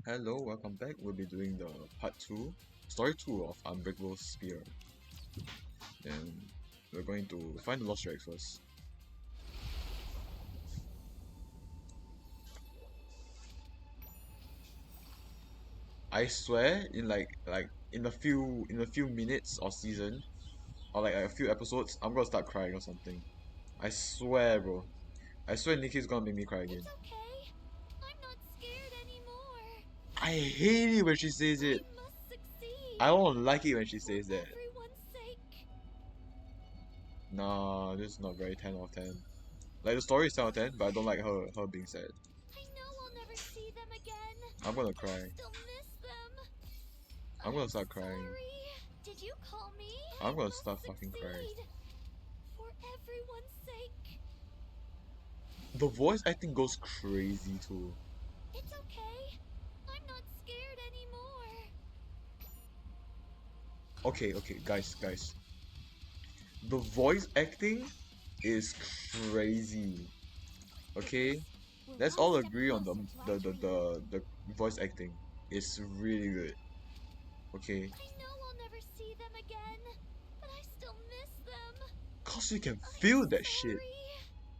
Hello, welcome back. We'll be doing the part 2, story 2 of Unbreakable Spear. And we're going to find the lost track first. I swear, in in a few minutes or season, or like a few episodes, I'm gonna start crying or something. I swear, bro. I swear Nikki's gonna make me cry again. It's okay. I'm not scared anymore. I hate it when she says it. We must succeed. I don't like it when she says For that. everyone's sake. Nah, this is not very 10 out of 10. Like the story is 10 out of 10, but I don't like her being sad. I know I'll never see them again. I'm gonna I cry. still miss them. I'm gonna start crying. Sorry. Did you call me? I'm gonna I start must fucking crying. succeed. For everyone's sake. The voice acting goes crazy too. It's okay. I'm not scared anymore. Okay, guys. The voice acting is crazy. Okay? Let's all agree on the voice acting. It's really good. Okay? I know I'll never see them again, but I still miss them. Cause you can feel that shit.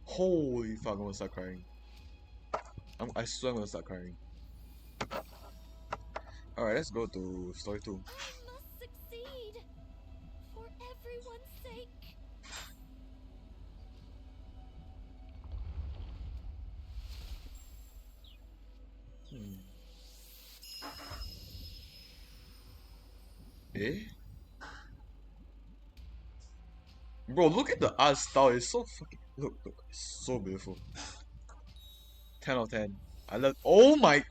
Holy fuck, I'm gonna start crying. I swear I'm gonna start crying. Alright, let's go to story 2. I must succeed. For everyone's sake. Eh? Bro, look at the art style. It's so fucking look, it's so beautiful. 10 out of 10. I love. Oh my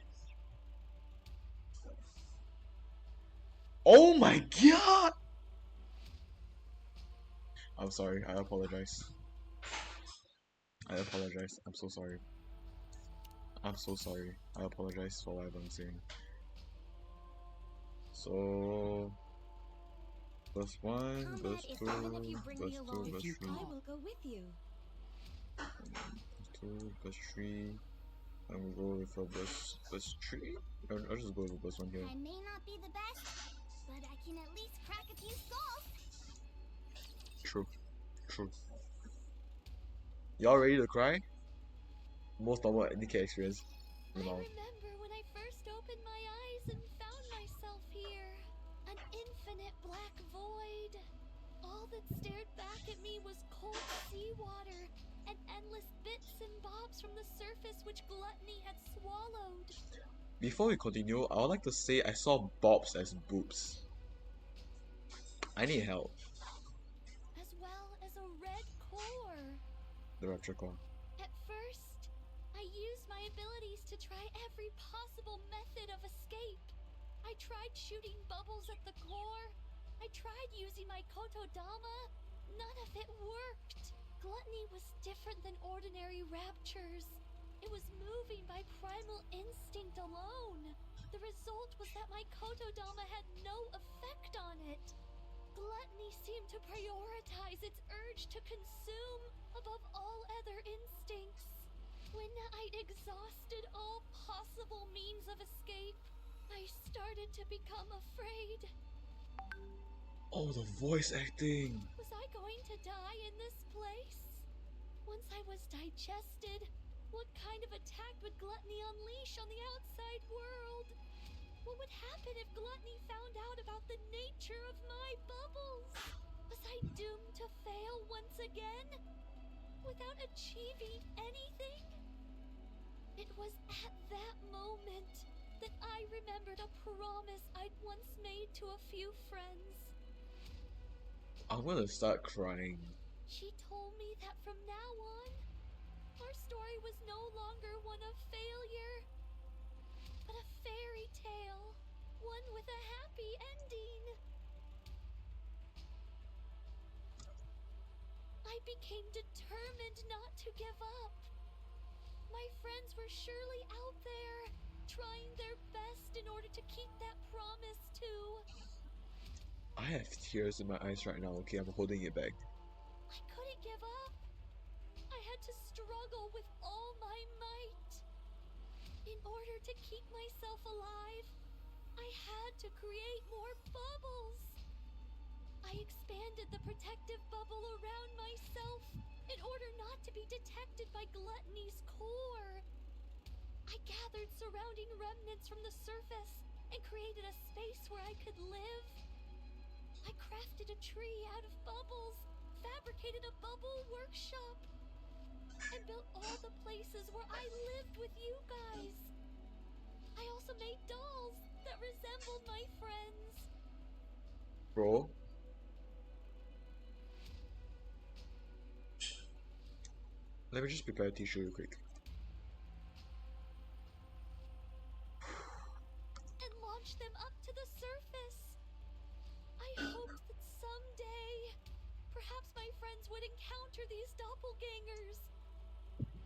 god! I'm sorry. I apologize. I'm so sorry. I'm so sorry. I apologize for what I'm saying. So, plus 1, Combat plus is 2, fun if you bring plus me 2, along. plus If you 3, call, I will go with you. plus 2, plus 3. I'm gonna go with a plus 3. I'll just go with a plus 1 here. I may not be the best, but I can at least crack a few skulls. True. Y'all ready to cry? Most normal NDK experience. I remember when I first opened my eyes and found myself here. An infinite black void. All that stared back at me was cold seawater and endless bits and bobs from the surface which gluttony had swallowed. Before we continue, I would like to say I saw bobs as boobs. I need help. As well as a red core. The Rapture Core. At first, I used my abilities to try every possible method of escape. I tried shooting bubbles at the core. I tried using my kotodama. None of it worked. Gluttony was different than ordinary raptures. It was moving by primal instinct alone. The result was that my kotodama had no effect on it. Gluttony seemed to prioritize its urge to consume above all other instincts. When I'd exhausted all possible means of escape, I started to become afraid. Oh, the voice acting! Was I going to die in this place? Once I was digested, what kind of attack would gluttony unleash on the outside world? What would happen if gluttony found out about the nature of my bubbles? Was I doomed to fail once again? Without achieving anything? It was at that moment that I remembered a promise I'd once made to a few friends. I'm gonna start crying. She told me that from now on, our story was no longer one of failure, but a fairy tale, one with a happy ending. I became determined not to give up. My friends were surely out there, trying their best in order to keep that promise too. I have tears in my eyes right now, okay? I'm holding it back. I couldn't give up. I had to struggle with all my might. In order to keep myself alive, I had to create more bubbles. I expanded the protective bubble around myself in order not to be detected by Gluttony's core. I gathered surrounding remnants from the surface and created a space where I could live. I crafted a tree out of bubbles, fabricated a bubble workshop, and built all the places where I lived with you guys. I also made dolls that resembled my friends. Bro, let me just prepare a tissue real quick. And launched them up to the surface. I hoped that someday, perhaps my friends would encounter these doppelgangers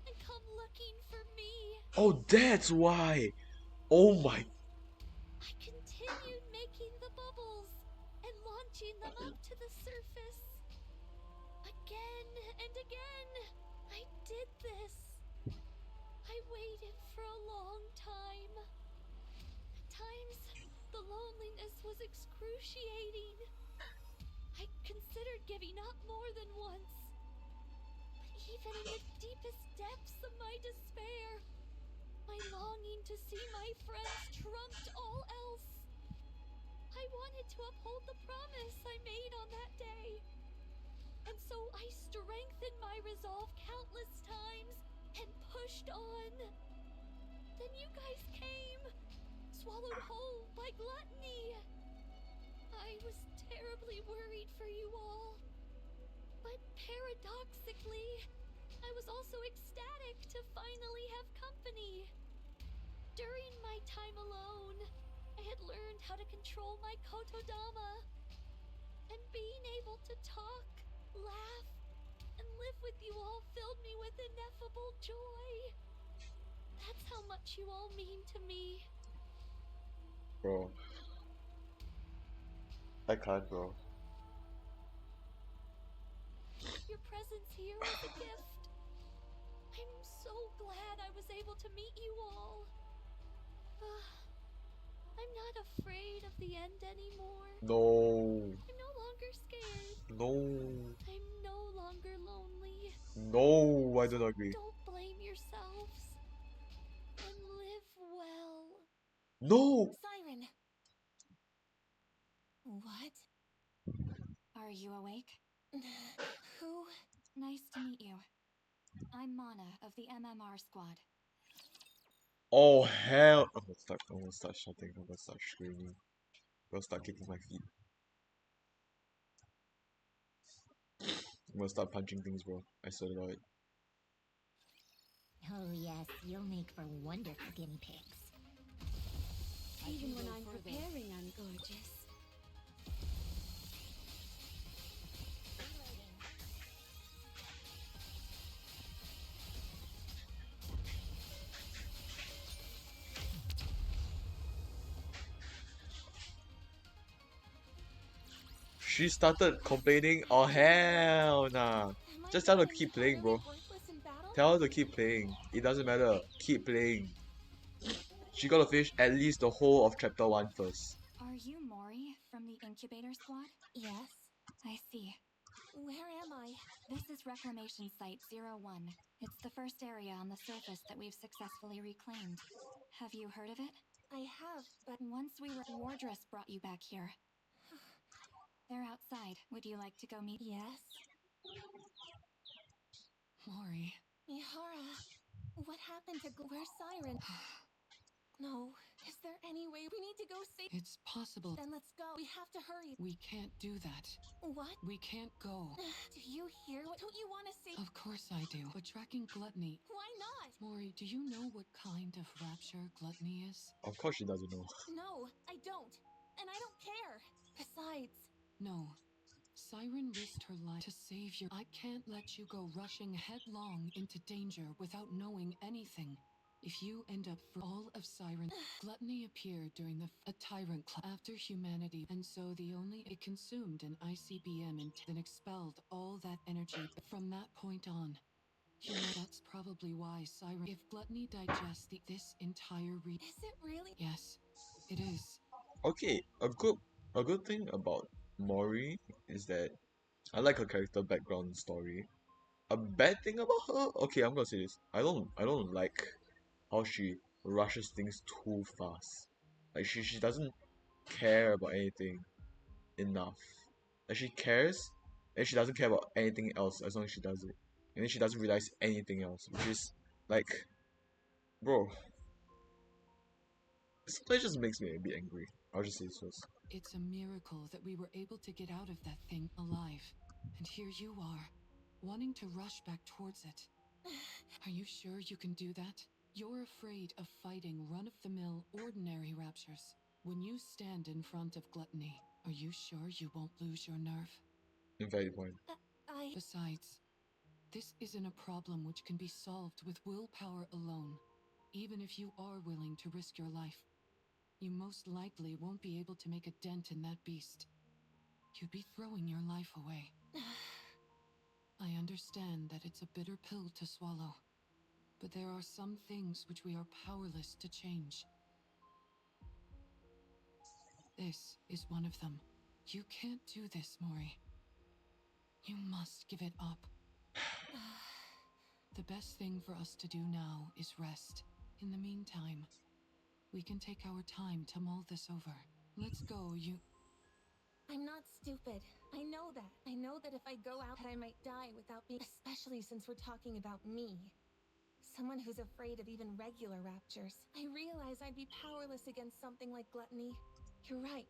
and come looking for me. Oh, that's why! Oh my... I continued making the bubbles and launching them up to the surface. Again and again, I did this. I waited for a long time. At times, the loneliness was excruciating. I considered giving up more than once. But even in the deepest depths of my despair, my longing to see my friends trumped all else. I wanted to uphold the promise I made on that day. And so I strengthened my resolve countless times and pushed on. Then you guys came, swallowed whole by gluttony. I was terribly worried for you all. But paradoxically, I was also ecstatic to finally have company. During my time alone, I had learned how to control my kotodama. And being able to talk, laugh, and live with you all filled me with ineffable joy. That's how much you all mean to me. Bro. I can't, bro. Your presence here was a gift. I'm so glad I was able to meet you all. I'm not afraid of the end anymore. No. I'm no longer scared. No. I'm no longer lonely. No, I don't agree. Don't blame yourselves. And live well. No! Siren! What? Are you awake? Who? Nice to meet you. I'm Mana of the MMR squad. Oh, hell! I'm gonna start shouting. I'm gonna start screaming. I'm gonna start kicking my feet. I'm gonna start punching things, bro. I swear to God. Oh yes, you'll make for wonderful guinea pigs. Even when I'm preparing, I'm gorgeous. She started complaining. Oh, hell nah. Just tell her to keep playing, bro. Tell her to keep playing. It doesn't matter. Keep playing. She gotta finish at least the whole of chapter 1 first. Are you Mori from the incubator squad? Yes. I see. Where am I? This is Reclamation Site 01. It's the first area on the surface that we've successfully reclaimed. Have you heard of it? I have, but once we were... Wardress brought you back here. They're outside. Would you like to go meet? Yes. Mori. Mihara, what happened to... Where's Siren? No. Is there any way we need to go save... It's possible. Then let's go. We have to hurry. We can't do that. What? We can't go. Do you hear? Don't you want to save... Of course I do. But tracking gluttony... Why not? Mori, do you know what kind of rapture gluttony is? Of course she doesn't know. No, I don't. And I don't care. Besides... No. Siren risked her life to save you. I can't let you go rushing headlong into danger without knowing anything. If you end up for all of Siren, gluttony appeared during a tyrant after humanity, and so it consumed an ICBM and then expelled all that energy. From that point on, You know, that's probably why Siren. If gluttony digests this entire Is it really? Yes, it is. Okay, a good thing about Mori is that I like her character background story. A bad thing about her, okay, I'm gonna say this. I don't like how she rushes things too fast. Like she doesn't care about anything enough. Like she cares, and she doesn't care about anything else as long as she does it. And then she doesn't realize anything else, which is like, bro, sometimes just makes me a bit angry. I'll just say this first. It's a miracle that we were able to get out of that thing alive. And here you are, wanting to rush back towards it. Are you sure you can do that? You're afraid of fighting run-of-the-mill ordinary raptures. When you stand in front of gluttony, are you sure you won't lose your nerve? Invalid point. Besides, this isn't a problem which can be solved with willpower alone. Even if you are willing to risk your life, you most likely won't be able to make a dent in that beast. You'd be throwing your life away. I understand that it's a bitter pill to swallow, but there are some things which we are powerless to change. This is one of them. You can't do this, Mori. You must give it up. The best thing for us to do now is rest. In the meantime, we can take our time to mull this over. Let's go, you... I'm not stupid. I know that. I know that if I go out, that I might die without being. Especially since we're talking about me. Someone who's afraid of even regular raptures. I realize I'd be powerless against something like gluttony. You're right.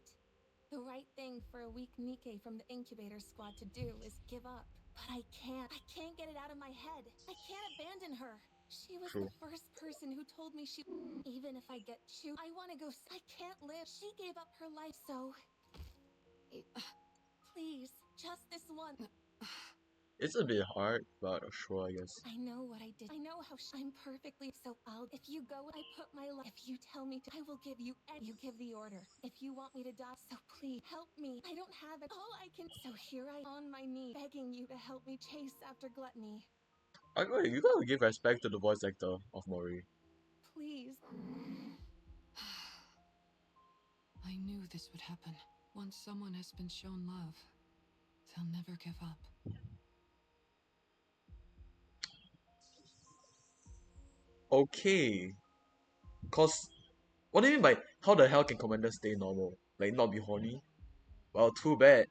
The right thing for a weak Nikke from the incubator squad to do is give up. But I can't. I can't get it out of my head. I can't abandon her. She was True. the first person who told me she... Even if I get chewed, I want to go... I can't live. She gave up her life, so... Please, just this one. It's a bit hard, but sure, I guess. I know what I did. I know how I'm perfectly. So I'll. If you go, I put my life. If you tell me to, I will give you. And you give the order. If you want me to die, so please help me. I don't have it. All I can. So here I on my knee, begging you to help me chase after gluttony. You gotta give respect to the voice actor of Mori. Please. I knew this would happen. Once someone has been shown love, they'll never give up. Okay. Cause what do you mean by how the hell can Commander stay normal? Like not be horny? Well, too bad.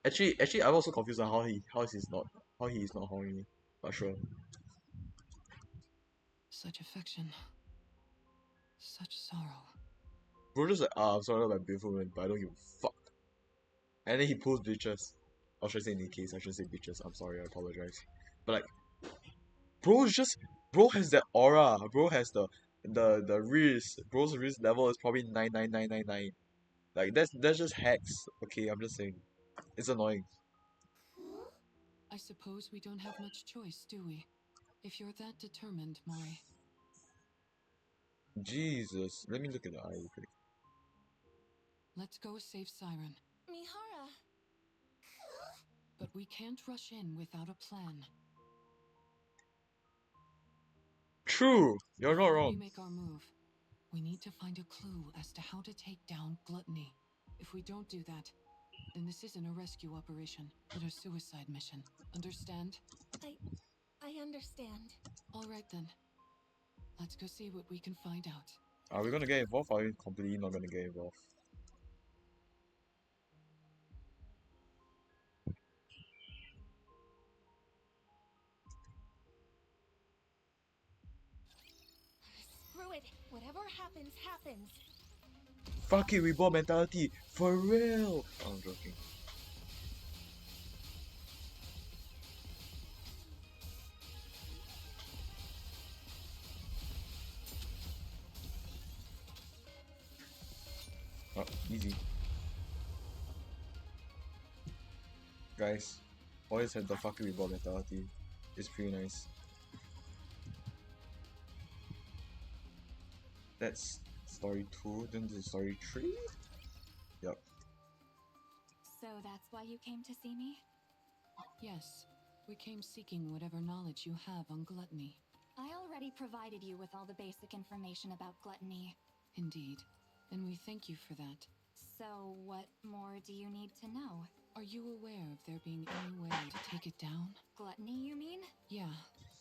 Actually, I'm also confused on how he is not horny. But sure. Such affection. Such sorrow. Bro just like, I'm sorry about beautiful women, but I don't give a fuck. And then he pulls bitches. Or should I say in any case, I should say bitches. I'm sorry, I apologize. But like, bro has that aura. Bro has the risk. Bro's risk level is probably 99999. Like that's just hacks. Okay, I'm just saying. It's annoying. I suppose we don't have much choice, do we? If you're that determined, Mori. Jesus. Let me look at the eye real quick. Let's go save Siren. Mihara. But we can't rush in without a plan. True! You're not Before we wrong. make our move, we need to find a clue as to how to take down gluttony. If we don't do that, then this isn't a rescue operation, but a suicide mission. Understand? I understand. All right then. Let's go see what we can find out. Are we gonna get involved or are we completely not gonna get involved? Screw it. Whatever happens, happens. Fuck it, reborn mentality! For real! Oh, I'm joking. Oh, easy. Guys, always have the fucking reborn mentality. It's pretty nice. That's story 2, then this is story 3? Yep. So that's why you came to see me? Yes, We came seeking whatever knowledge you have on gluttony. I already provided you with all the basic information about gluttony. Indeed. And we thank you for that. So, what more do you need to know? Are you aware of there being any way to take it down? Gluttony, you mean? Yeah.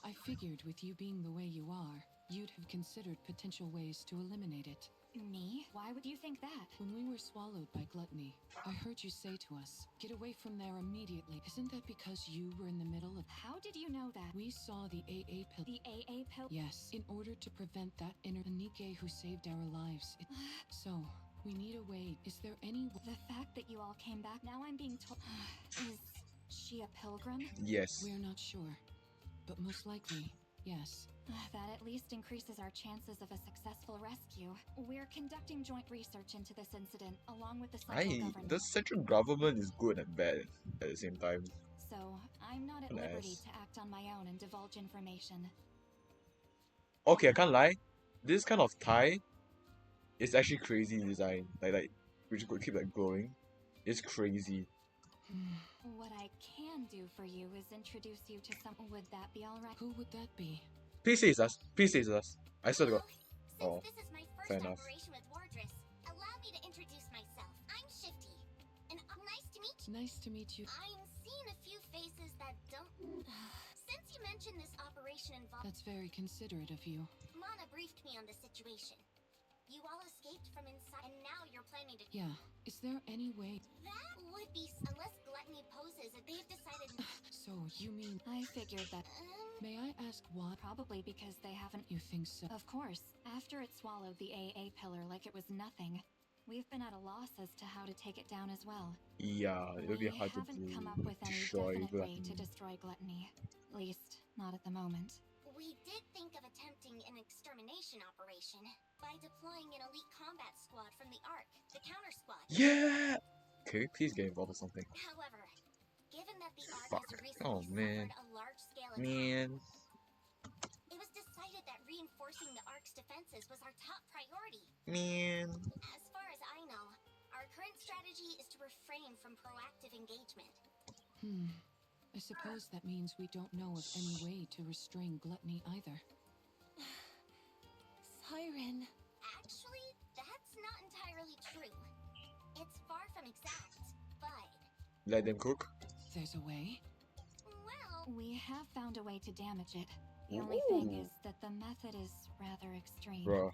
I figured with you being the way you are, you'd have considered potential ways to eliminate it. Me? Why would you think that? When we were swallowed by gluttony, I heard you say to us, get away from there immediately. Isn't that because you were in the middle of... How did you know that? We saw the AA pill. The AA pill? Yes, in order to prevent that inner Nike who saved our lives. So, we need a way. Is there any... The fact that you all came back, now I'm being told... Is she a pilgrim? Yes. We're not sure. But most likely, yes. That at least increases our chances of a successful rescue. We're conducting joint research into this incident, along with the central government. The central government is good and bad at the same time. So, I'm not at Nice. liberty to act on my own and divulge information. Okay, I can't lie. This kind of tie is actually crazy design. Like we just could keep like glowing. It's crazy. What I can do for you is introduce you to some... Would that be alright? Who would that be? Please say it's us. Please say it's us. I swear to God. Since Oh, this is my fair first enough. operation with Wardress, allow me to introduce myself. I'm Shifty, and nice to meet you. Nice to meet you. I'm seeing a few faces that don't... Since you mentioned this operation involved... That's very considerate of you. Mana briefed me on the situation. You all escaped from inside, and now you're planning to... Yeah. Is there any way... That would be... Unless Gluttony poses, if they've decided... So, you mean... I figured that... May I ask why? Probably because they haven't... You think so? Of course. After it swallowed the AA pillar like it was nothing, we've been at a loss as to how to take it down as well. Yeah, it would be hard to We haven't come up with any destroy definite way to gluttony. destroy gluttony. At least, not at the moment. We did think of attempting an extermination operation by deploying an elite combat squad from the Ark, the counter squad. Yeah! Okay, please get involved with something. However, given that the Ark Fuck. has recently Oh, man. suffered a large-scale attack, Man. it was decided that reinforcing the Ark's defenses was our top priority. Man. As far as I know, our current strategy is to refrain from proactive engagement. I suppose that means we don't know of any way to restrain gluttony either. Siren. Actually, that's not entirely true. It's far from exact, but... Let them cook. There's a way? Well... We have found a way to damage it. The only thing Ooh. is that the method is rather extreme. Bruh.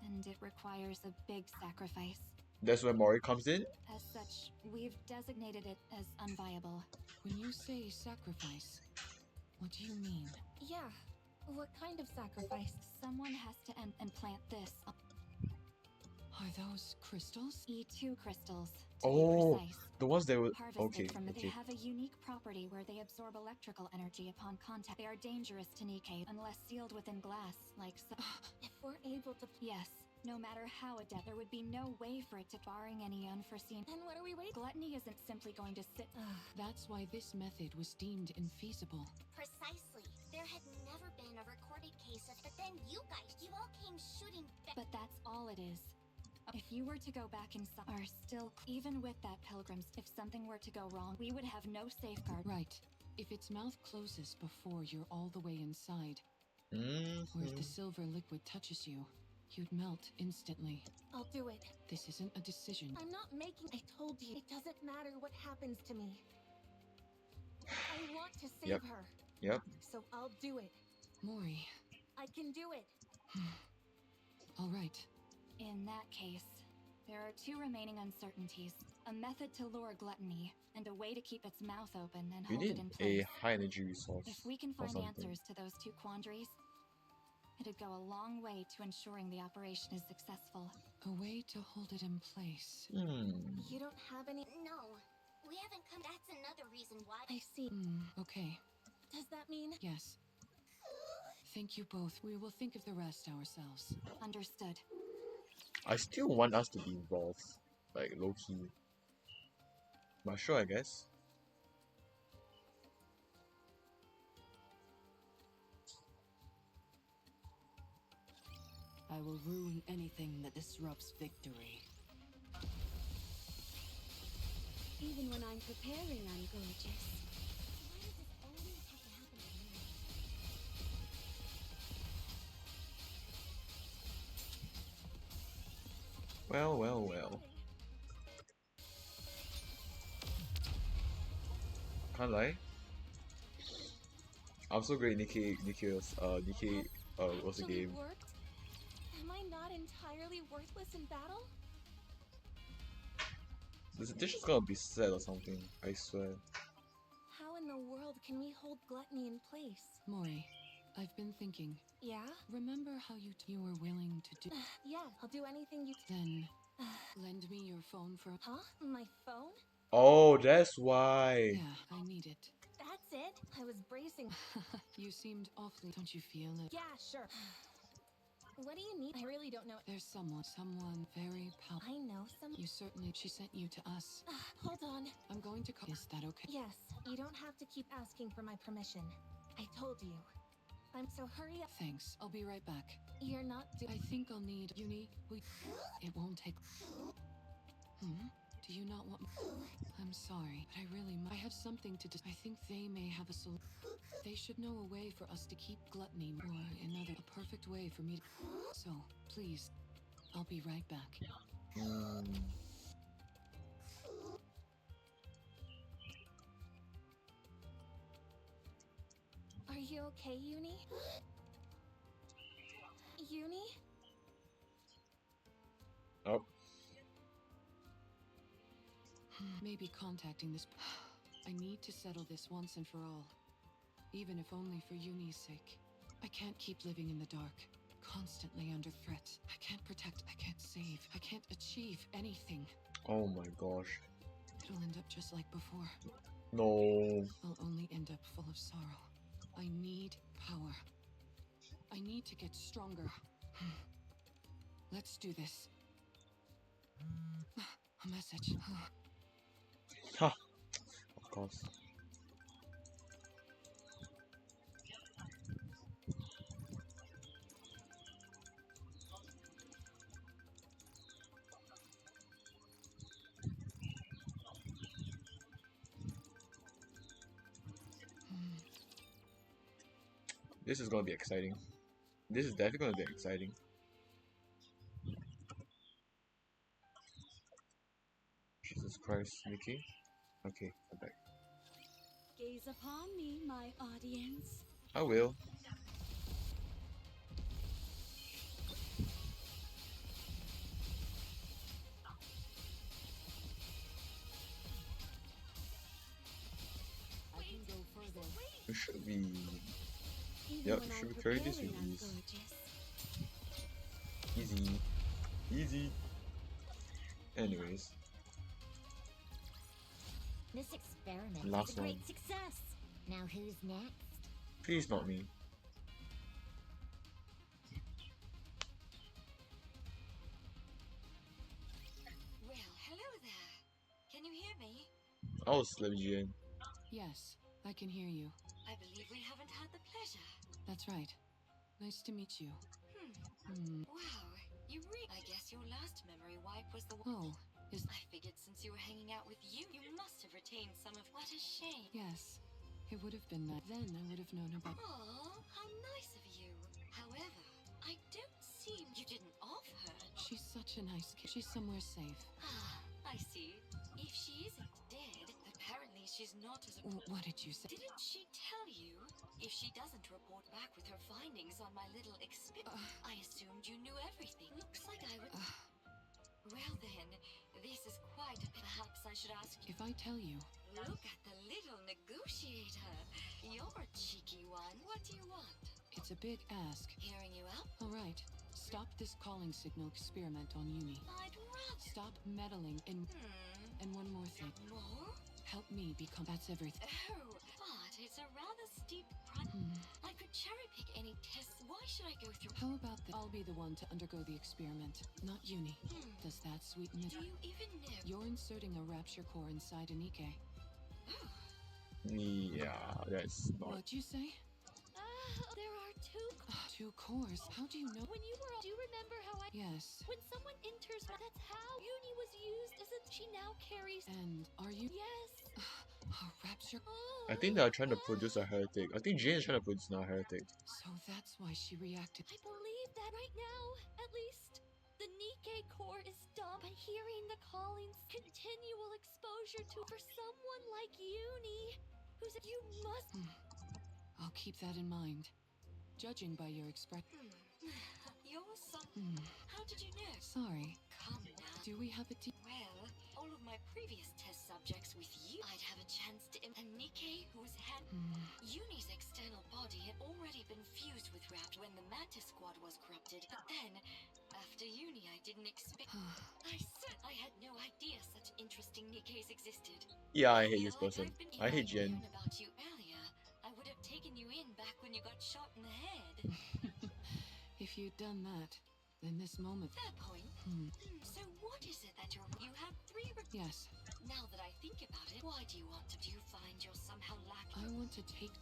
And it requires a big sacrifice. That's where Mori comes in? As such, we've designated it as unviable. When you say sacrifice, what do you mean? Yeah. What kind of sacrifice? Someone has to implant this. Are those crystals? E2 crystals, to Oh, be precise. the ones that were... Harvested Okay, from it, okay. they have a unique property where they absorb electrical energy upon contact. They are dangerous to Nikkei unless sealed within glass, like so. If we're able to... Yes. No matter how adept, there would be no way for it to, barring any unforeseen... Then what are we waiting? Gluttony isn't simply going to sit... That's why this method was deemed infeasible. Precisely. There had never been a recorded case of... But then you all came shooting back. But that's all it is. If you were to go back inside, are still... Even with that, pilgrims, if something were to go wrong, we would have no safeguard. Right. If its mouth closes before you're all the way inside, or if the silver liquid touches you, you'd melt instantly. I'll do it. This isn't a decision. I'm not making... I told you. It doesn't matter what happens to me. I want to save Yep. her. Yep. So I'll do it. Mori. I can do it. All right. In that case, there are two remaining uncertainties. A method to lure gluttony, and a way to keep its mouth open and We hold it need in a place. high energy resource. If we can or find something. answers to those two quandaries, it'd go a long way to ensuring the operation is successful. A way to hold it in place. You don't have any... No, we haven't come... That's another reason why... I see. Okay. Does that mean... Yes. Thank you both. We will think of the rest ourselves. Understood. I still want us to be involved. Like, low-key. But sure, I guess. I will ruin anything that disrupts victory. Even when I'm preparing, I'm gorgeous. Why is this always Well, well, well. Can't lie. I'm so great, Nikki, That what's the actually game? worked. Am I not entirely worthless in battle? This dish is gonna be sad or something, I swear. How in the world can we hold gluttony in place? Mori, I've been thinking. Yeah? Remember how you were willing to do. Yeah, I'll do anything you. Then lend me your phone for. Huh? My phone? Oh, that's why. Yeah, I need it. That's it? I was bracing. You seemed awfully. Don't you feel it? Yeah, sure. What do you need? I really don't know. There's someone very powerful. I know some. You certainly. She sent you to us. Hold on. I'm going to call. Is that okay? Yes, you don't have to keep asking for my permission. I told you. I'm so hurry up. Thanks. I'll be right back. You're not I think I'll need Uni. It won't take. Do you not want? I'm sorry, but I really. I have something to. I think they may have a solution. They should know a way for us to keep gluttony, or another, a perfect way for me to. So, please, I'll be right back. Are you okay, Uni? Uni? Oh, Maybe contacting this. I need to settle this once and for all, even if only for Uni's sake. I can't keep living in the dark, constantly under threat. I can't protect, I can't save, I can't achieve anything. oh my gosh. It'll end up just like before. No. I'll only end up full of sorrow. I need power. I need to get stronger. Let's do this. A message. Ha. Of course. This is gonna be exciting. This is definitely gonna be exciting. Jesus Christ, Nikki. Okay, I'm back. Gaze upon me, my audience. I will. I can go further. It should be. Even Yep, when should I'm be carried this with preparing, I'm ease. gorgeous. Easy. Easy. Anyways, This experiment Last was a great one. success. Now who's next? please not me. Well, hello there. Can you hear me? I was Slim GN. Yes, I can hear you. I believe we haven't had the pleasure. That's right. Nice to meet you. Wow, I guess your last memory wipe was the one. Oh, is. I figured since you were hanging out with you must have retained some of. What a shame. Yes. It would have been nice. Then I would have known about. Aw, how nice of you. However, I don't see you didn't off her. She's such a nice kid. She's somewhere safe. Ah, I see. If she isn't dead, apparently she's not as. What did you say? Didn't she tell you? If she doesn't report back with her findings on my little experiment, I assumed you knew everything. Looks like I would. Well then, this is quite. Perhaps I should ask you. If I tell you. Look at the little negotiator. You're a cheeky one. What do you want? It's a big ask. Hearing you out? All right. Stop this calling signal experiment on Uni. I'd rather. Stop meddling in. And one more thing. More? Help me become. That's everything. Oh, but it's a rather steep price. I could cherry pick any tests. Why should I go through? How about that? I'll be the one to undergo the experiment, not Uni. Does that sweeten it? Do you even know? You're inserting a rapture core inside Anike. Yeah, that's not. What'd you say? There are two. 2 cores. How do you know? When you were, do you remember how I? Yes. When someone enters, that's how Uni was used. As if she now carries. And are you? Yes. A rapture. Oh. I think they are trying to produce a heretic. I think Jane is trying to produce now a heretic. So that's why she reacted. I believe that right now, at least, the Nikkei core is dumb, but hearing the callings, continual exposure to for someone like Uni, who's you must. I'll keep that in mind. Judging by your expression. You're some. How did you know? Sorry. Come now. Do we have a Well, all of my previous test subjects with you, I'd have a chance to and Nikkei, who's had Uni's external body had already been fused with Rapt when the Mantis Squad was corrupted. But then, after Uni, I didn't expect. I said I had no idea such interesting Nikkeis existed. Yeah, I hate feel this like person. I've been- I hate If I'd Jen. known about you earlier, I would have taken you in back when you got shot in the head. If you'd done that, then this moment. Fair point. So what is it that you have three? Yes, Now that I think about it, why do you want to? Do you find you're somehow lacking? I want to take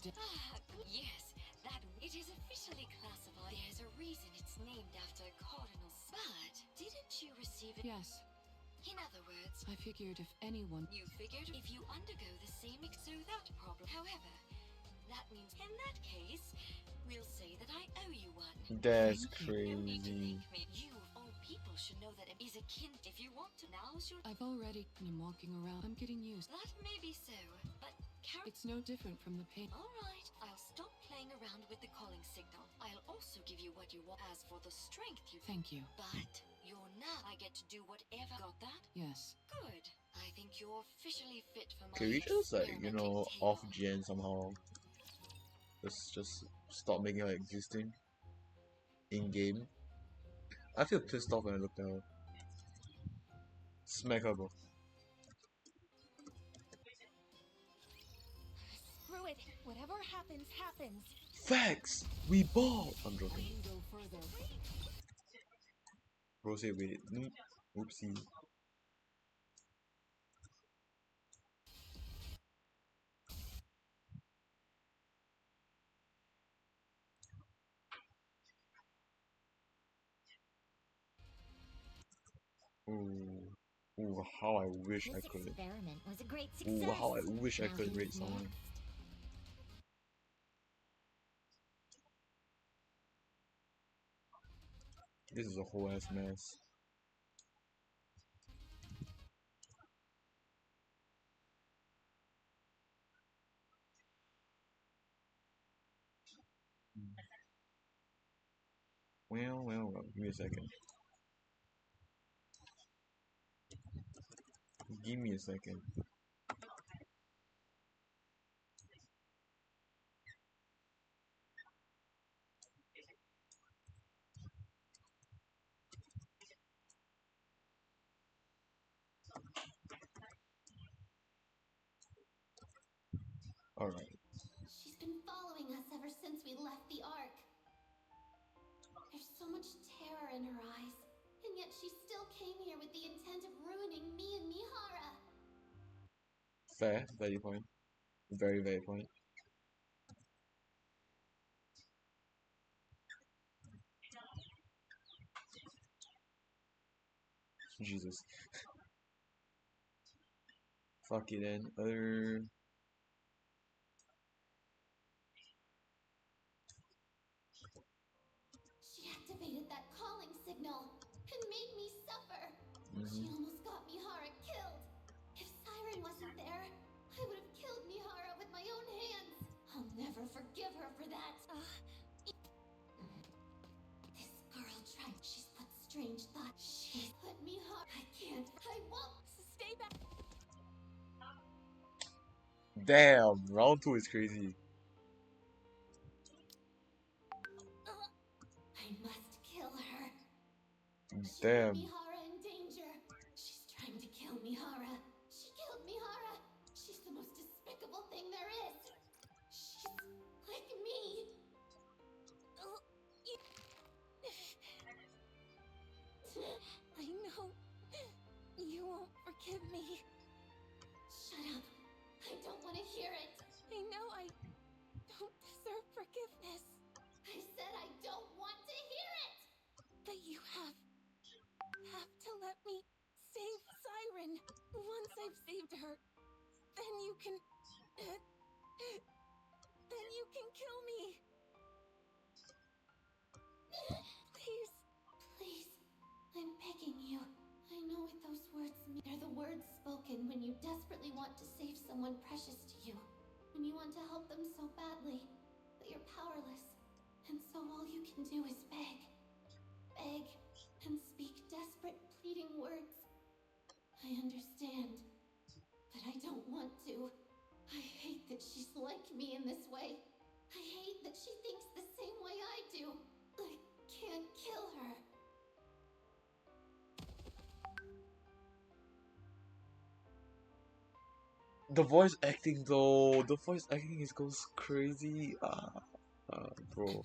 Yes, that it is officially classified. There's a reason it's named after Cardinal. But didn't you receive it? Yes, In other words, I figured if anyone. you figured if you undergo the same so that problem. However, that means in that case, we'll say that I owe you one. That's Thank you. No need to crazy. thank me. You of all people should know that it is akin. If you want to, now's your. I've already. I'm walking around. I'm getting used. That may be so, but It's no different from the pain. all right, I'll stop playing around with the calling signal. I'll also give you what you want. As for the strength you. Thank you. But you're now. I get to do whatever. Got that? Yes. Good. I think you're officially fit for my. Can we just like, you know, experimenting off table. Jen somehow? Let's just stop making her existing in game. I feel pissed off when I look at her. Smack her, bro. Screw it. Whatever happens, happens. Facts! We ball! I'm I joking. can go further. Bro, say wait. Oopsie. Ooh. Ooh, how I wish I This could. experiment was a great success. Ooh, how I wish I Now could who's rate someone. next? This is a whole ass mess. Well. Give me a second. Give me a second. Alright. She's been following us ever since we left the Ark. There's so much terror in her eyes, and yet she still came here with the intent of ruining me and Mihara. Fair. Value point. Very, very point. Jesus. Fuck it then. She activated that calling signal and made me suffer. She Mhm. almost got Mihara killed. If Siren wasn't there, I would have killed Mihara with my own hands. I'll never forgive her for that. This girl tried. She's put strange thoughts. She's put Mihara. I can't. I won't. Stay back. Damn, round 2 is crazy. I must kill her. She Damn. put Mihara in danger. She's trying to kill Mihara. She killed Mihara. She's the most despicable thing there is. She's like me. I know you won't forgive me. Shut up. I don't want to hear it. I know I don't deserve forgiveness, I said I don't want to hear it. but you have to let me save Siren. Once I've saved her, then you can kill me. Please. Please, I'm begging you. desperately want to save someone precious to you. When you want to help them so badly, but you're powerless. And so all you can do is beg. Beg and speak desperate, pleading words. I understand, but I don't want to. I hate that she's like me in this way. I hate that she thinks the same way I do. I can't kill her. The voice acting though, the voice acting is goes crazy. Bro.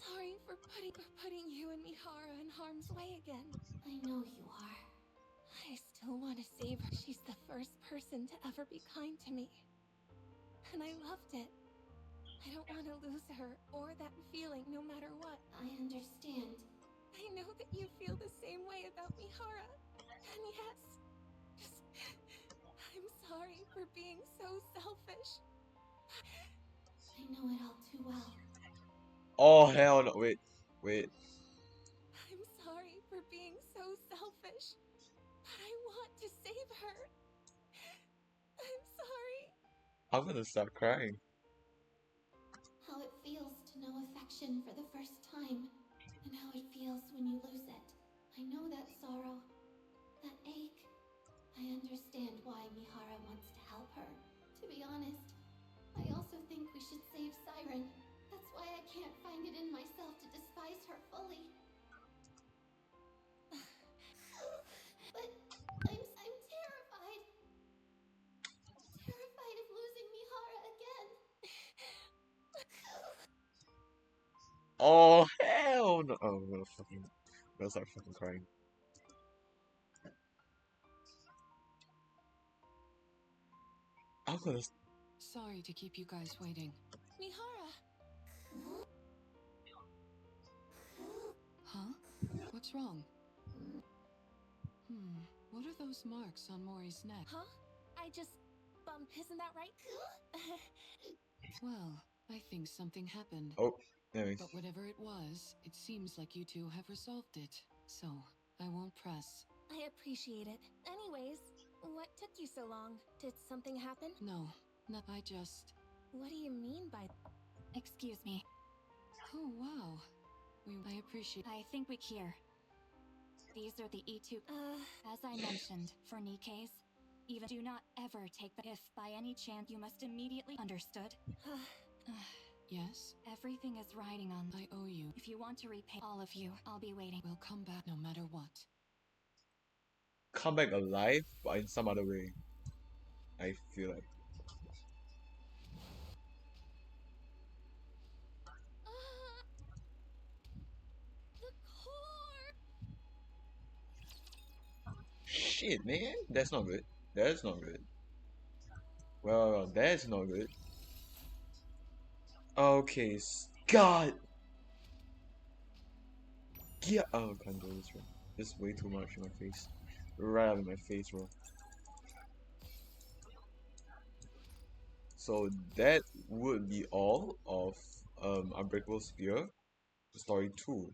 Sorry for putting you and Mihara in harm's way again. I know you are. I still want to save her. She's the first person to ever be kind to me. And I loved it. I don't want to lose her or that feeling no matter what. I understand. I know that you feel the same way about Mihara. And yes, I'm sorry for being so selfish. I know it all too well. Oh hell no, wait. I'm sorry for being so selfish. But I want to save her. I'm sorry. I'm gonna start crying. How it feels to know affection for the first time, and how it feels when you lose it. I know that sorrow, that ache. I understand why Mihara wants to help her. To be honest, I also think we should save Siren. That's why I can't find it in myself to despise her fully. But I'm terrified. Terrified of losing Mihara again. Oh hell no! Oh, I'm gonna start fucking crying. I'm gonna. Sorry to keep you guys waiting. Mihara! Huh? What's wrong? What are those marks on Mori's neck? Huh? I just bumped. Isn't that right? Well, I think something happened. Oh, anyways. But whatever it was, it seems like you two have resolved it. So, I won't press. I appreciate it. Anyways, what took you so long? Did something happen? No, not I just... What do you mean by... Excuse me. Oh, wow. I appreciate... I think we here. These are the E2. As I mentioned, for Nikke's, even do not ever take the if by any chance you must immediately understood. Yes? Everything is riding on. I owe you. If you want to repay all of you, I'll be waiting. We'll come back no matter what. Come back alive, but in some other way. I feel like. The core! Shit, man, that's not good. That's not good. Well, that's not good. Okay, God. Yeah. Oh, I can't do this, bro. This is way too much in my face. Right up in my face, bro. So that would be all of Unbreakable Spear, Story 2.